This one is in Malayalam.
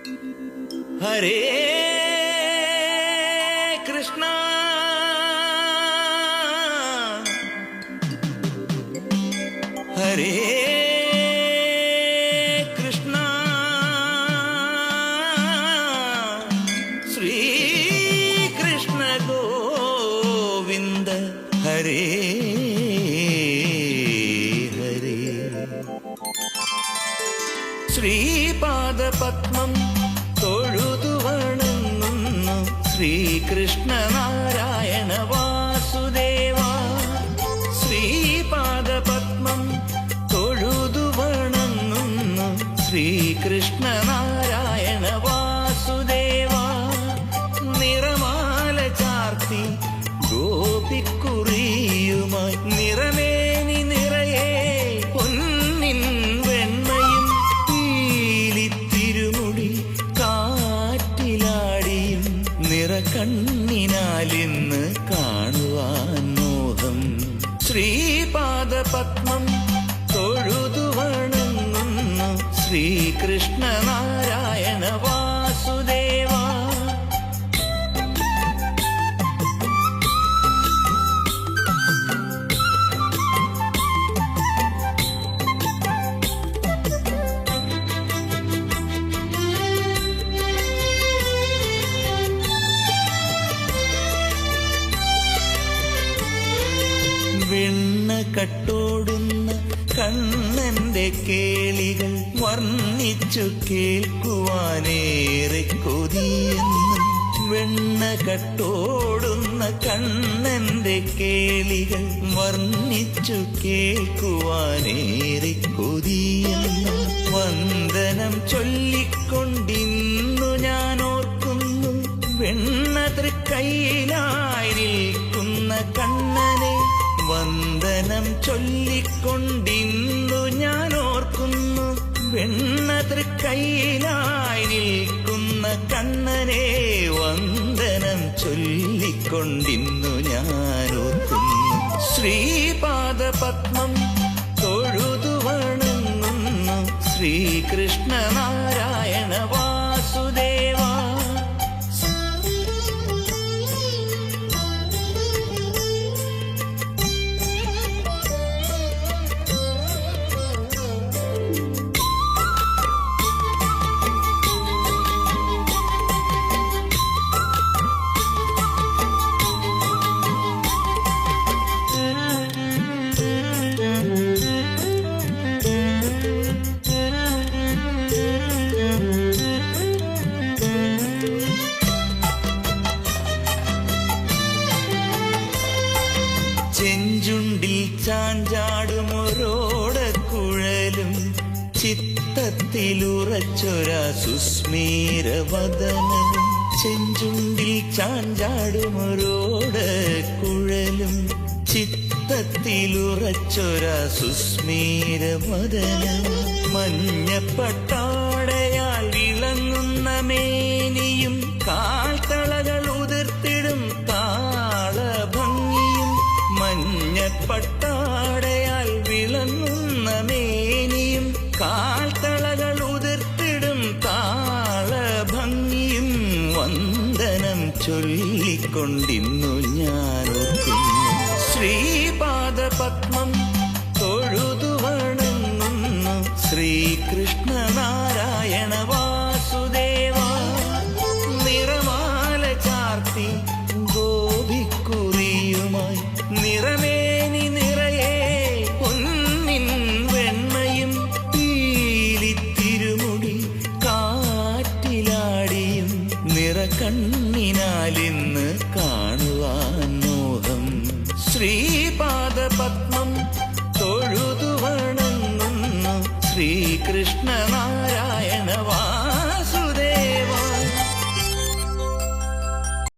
ഹരേ കൃഷ്ണ ഹരേ കൃഷ്ണ ശ്രീ കൃഷ്ണ ഗോവിന്ദ ഹരേ ഹരേ ശ്രീപാദപത്മം തൊഴുതു വണങ്ങുന്നു ശ്രീകൃഷ്ണ നാരായണ വാസുദേവ. ശ്രീപാദപത്മം തൊഴുതു വണങ്ങുന്നു ശ്രീകൃഷ്ണ നാരായണ വാസുദേവ. നിറമാല ചാർത്തി ഗോപിക്കുറിയുമായി നിറമേനി നിറയെ പൊന്നിൻ വെണ്മയും പീലിത്തിരുമുടി കാറ്റിലാടിയും നിറകണ്ണിനാലിന്ന് കാണുവാൻ മോഹം. ശ്രീപാദപത്മം തൊഴുതു വണങ്ങുന്നു ശ്രീകൃഷ്ണ നാരായണ വാസുദേവ. വെണ്ണ കട്ടോടുന്ന കണ്ണന്റെ കേളികൾ വർണ്ണിച്ചു കേൾക്കുവാനേറെ കൊതിയെന്നും. വെണ്ണ കട്ടോടുന്ന കണ്ണന്റെ കേളികൾ വർണ്ണിച്ചു കേൾക്കുവാനേറെ കൊതിയെന്നും. വന്ദനം ചൊല്ലിക്കൊണ്ടിന്നു ഞാൻ ഓർക്കുന്നു വെണ്ണ തൃക്കൈയിലായി നിൽക്കുന്ന കണ്ണനെ. വന്ദനം ചൊല്ലിക്കൊണ്ടിന്നു ഞാൻ ഓർക്കുന്നു വെണ്ണ തൃക്കൈയിലായി നിൽക്കുന്ന കണ്ണനെ. വന്ദനം ചൊല്ലിക്കൊണ്ടിന്നു ഞാൻ ഓർക്കുന്നു ശ്രീപാദപത്മം തൊഴുതു വണങ്ങുന്നു ശ്രീകൃഷ്ണ നാരായണ വാസുദേവ. ചെഞ്ചുണ്ടിൽ ചാഞ്ചാടുമൊരോടക്കുഴലും ചിത്തത്തിലുറച്ചൊരാ സുസ്മീരവദനവും. ചെഞ്ചുണ്ടിൽ ചാഞ്ചാടുമൊരോടക്കുഴലും ചിത്തത്തിലുറച്ചൊരാ സുസ്മീരവദനവും. മഞ്ഞപ്പട്ടാടയാൽ വിളങ്ങുന്ന മേനിയും കാൽത്തളകൾ ഉതിർത്തിടും താളഭംഗിയും. മഞ്ഞപ്പട്ടാടയാൽ വിളങ്ങുന്ന മേനിയും കാൽത്തളകൾ ഉതിർത്തിടും താളഭംഗിയും. വന്ദനം ചൊല്ലിക്കൊണ്ടിന്നു ഞാൻ ഓർക്കുന്നു ശ്രീപാദപത്മം തൊഴുതു വണങ്ങുന്നു ശ്രീകൃഷ്ണ നാരായണ വാസുദേവ. നിറമാല ചാർത്തി ഗോപിക്കുറിയുമായി നിറമേനി നിറയെ പൊന്നിൻ വെണ്മയും പീലിത്തിരുമുടി കാറ്റിലാടിയും നിറകണ്ണിനാലിന്ന് കാണുവാൻ മോഹം. ശ്രീപാദപത്മം തൊഴുതു വണങ്ങുന്നു ശ്രീകൃഷ്ണ